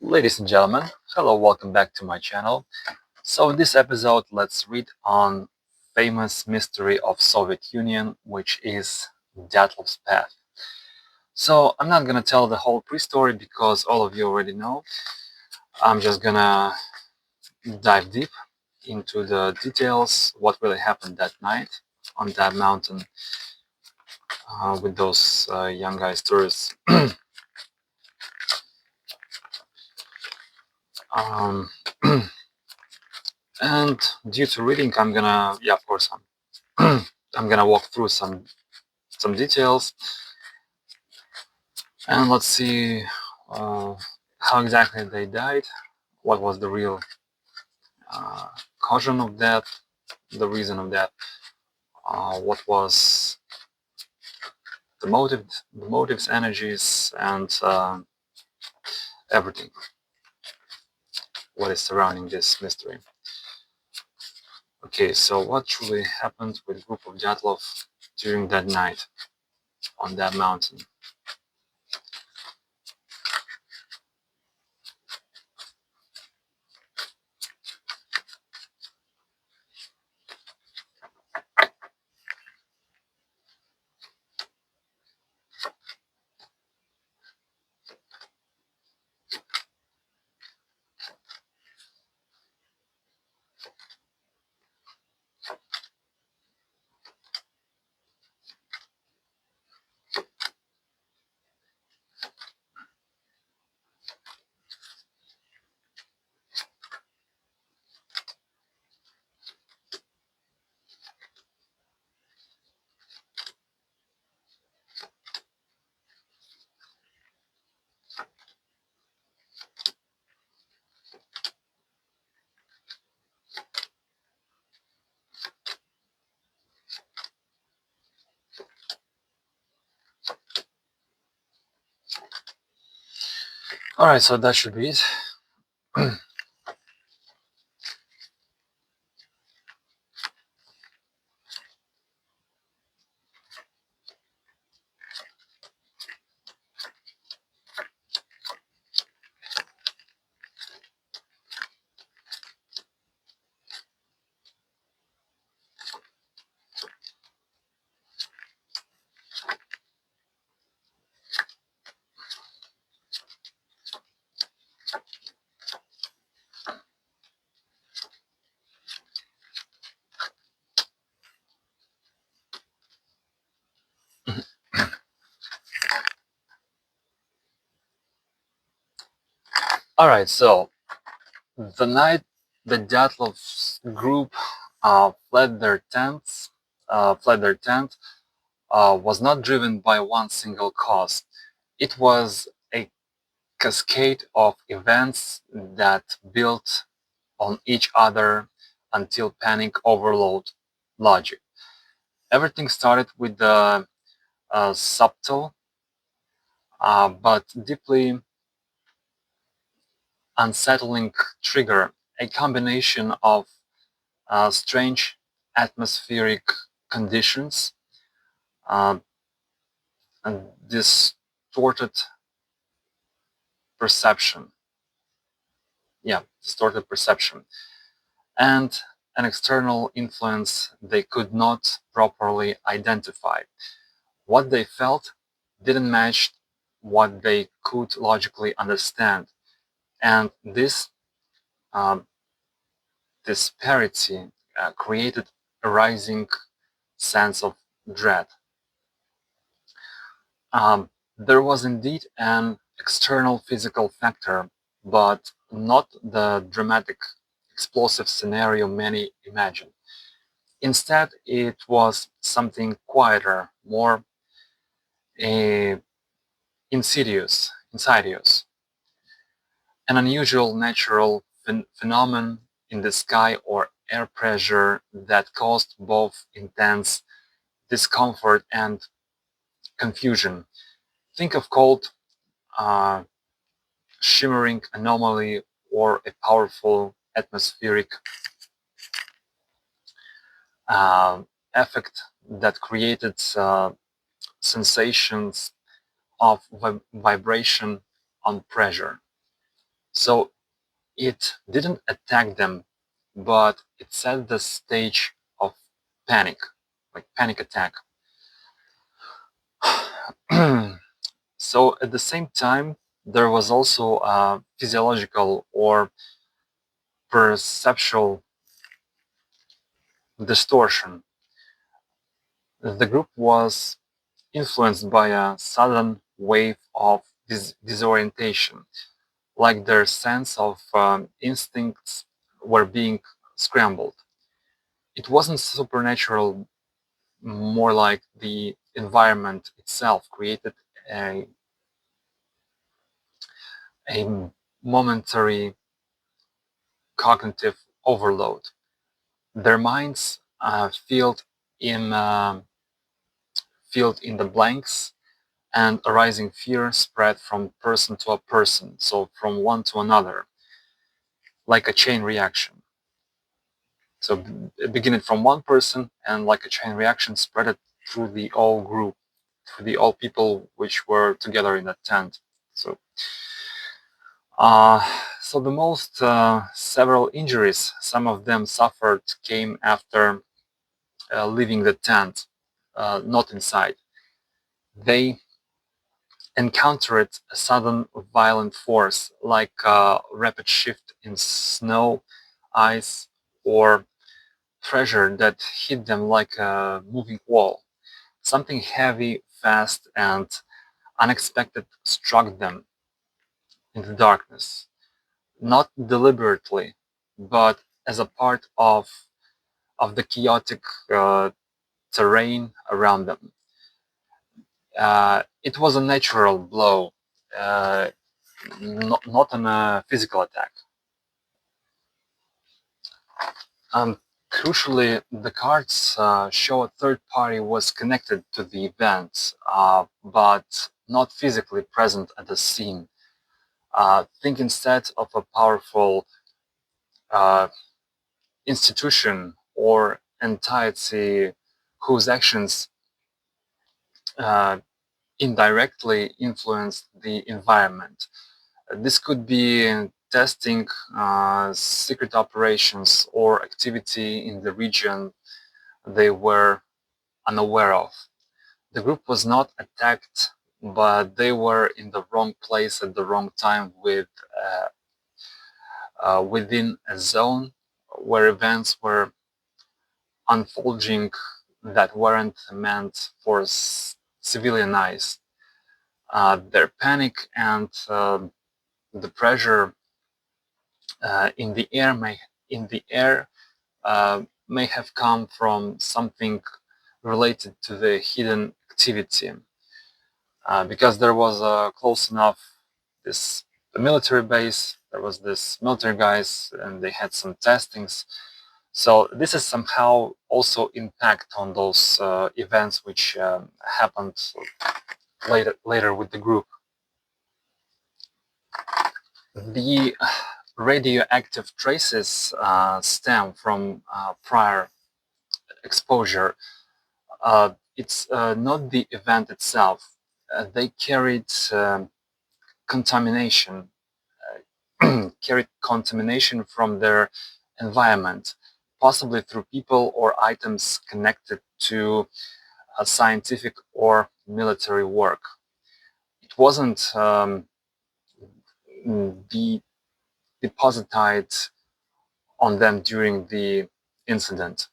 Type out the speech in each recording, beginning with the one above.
Ladies and gentlemen, hello, welcome back to my channel. So in this episode, let's read on famous mystery of Soviet Union, which is Dyatlov's Pass. So I'm not gonna tell the whole pre-story because all of you already know. I'm just gonna dive deep into the details, what really happened that night on that mountain with those young guys tourists. um, and due to reading, of course, I'm gonna walk through some details, and let's see uh, how exactly they died, what was the real uh, caution of death, the reason of death, what was the motives, energies, and everything what is surrounding this mystery. Okay, so what truly happened with group of Dyatlov during that night on that mountain? Alright, so that should be it. Alright, so the night the Dyatlov group fled their tent was not driven by one single cause. It was a cascade of events that built on each other until panic overload logic. Everything started with the subtle but deeply unsettling trigger, a combination of strange atmospheric conditions uh, and distorted perception. Distorted perception, and an external influence they could not properly identify. What they felt didn't match what they could logically understand, and this um, disparity created a rising sense of dread. There was indeed an external physical factor, but not the dramatic, explosive scenario many imagine. Instead, it was something quieter, more uh, insidious, an unusual natural phenomenon in the sky or air pressure that caused both intense discomfort and confusion. Think of cold, uh, shimmering anomaly or a powerful atmospheric uh, effect that created sensations of vibration on pressure. So it didn't attack them, but it set the stage of panic, like panic attack. So at the same time, there was also a physiological or perceptual distortion. The group was influenced by a sudden wave of disorientation, like their sense of instincts were being scrambled. It wasn't supernatural, more like the environment itself created a, a momentary cognitive overload. Their minds filled in the blanks, and arising fear spread from person to a person, so from one to another, like a chain reaction. So beginning from one person and like a chain reaction spread it through the all group, through the all people which were together in a tent. So, uh, so the most several injuries some of them suffered came after leaving the tent, not inside. They encountered a sudden violent force, like a rapid shift in snow, ice, or pressure that hit them like a moving wall. Something heavy, fast, and unexpected struck them in the darkness, not deliberately, but as a part of the chaotic terrain around them. It was a natural blow, uh, not a physical attack. Um, Crucially, the cards show a third party was connected to the event, but not physically present at the scene. Think instead of a powerful uh, institution or entity whose actions uh, indirectly influence the environment. This could be testing, secret operations, or activity in the region they were unaware of. The group was not attacked, but they were in the wrong place at the wrong time within a zone where events were unfolding that weren't meant for civilian eyes. Their panic and the pressure in the air may have come from something related to the hidden activity, because there was close enough this military base. There was this military guys, and they had some testings. So this is somehow also impact on those events which happened later with the group. The radioactive traces stem from prior exposure. It's not the event itself. They carried contamination, carried contamination from their environment, possibly through people or items connected to scientific or military work. It wasn't de- deposited on them during the incident.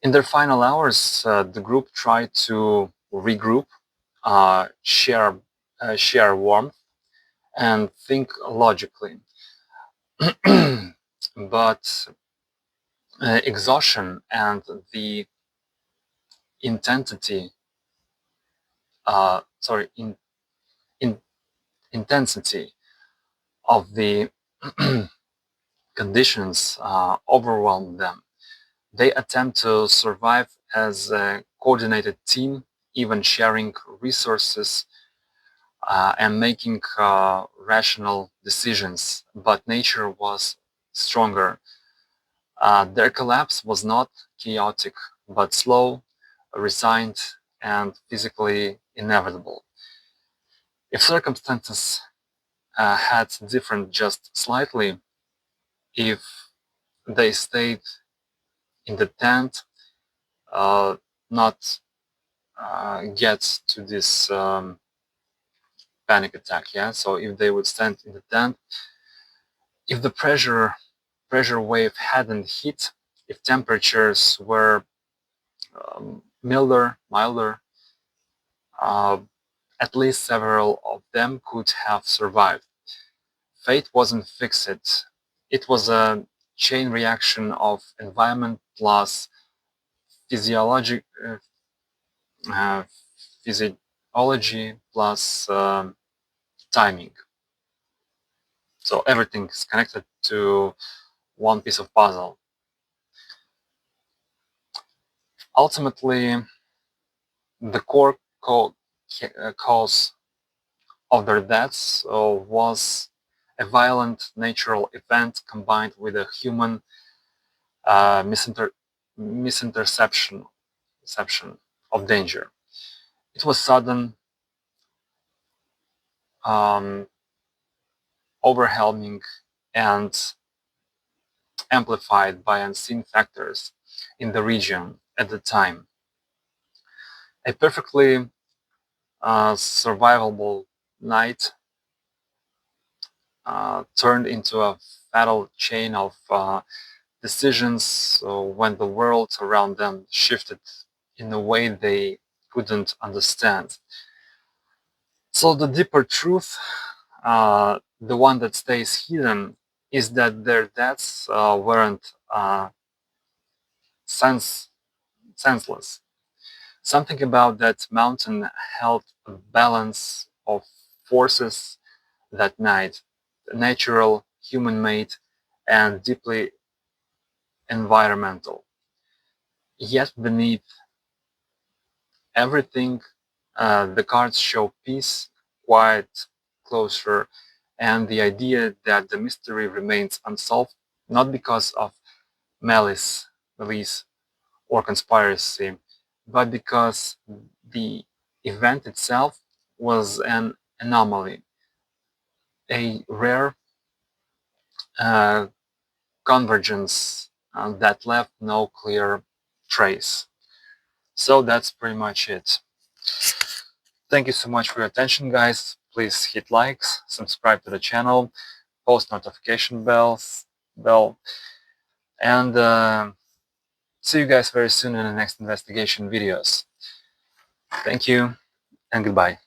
In their final hours, the group tried to regroup, share warmth, and think logically. But exhaustion and the intensity, sorry, in, intensity of the conditions overwhelmed them. They attempt to survive as a coordinated team, even sharing resources and making rational decisions. But nature was stronger. Their collapse was not chaotic, but slow, resigned, and physically inevitable. If circumstances had different just slightly if they stayed in the tent, not get to this panic attack. Yeah, so if they would stand in the tent, if the pressure wave hadn't hit, if temperatures were milder, uh, at least several of them could have survived. Fate wasn't fixed. It was a chain reaction of environment plus physiology, uh, physiology plus timing. So everything is connected to one piece of puzzle. Ultimately, the core cause of their deaths was a violent natural event combined with a human misinterception of danger. It was sudden, um, overwhelming, and amplified by unseen factors in the region at the time. A perfectly survivable night turned into a fatal chain of decisions when the world around them shifted in a way they couldn't understand. So the deeper truth, the one that stays hidden, is that their deaths weren't sense senseless. Something about that mountain held a balance of forces that night, natural, human-made, and deeply environmental. Yet beneath everything, the cards show peace, quiet, closure, and the idea that the mystery remains unsolved, not because of malice, or conspiracy, but because the event itself was an anomaly, a rare uh, convergence that left no clear trace. So that's pretty much it. Thank you so much for your attention, guys. Please hit likes, subscribe to the channel, post notification bell, and see you guys very soon in the next investigation videos. Thank you and goodbye.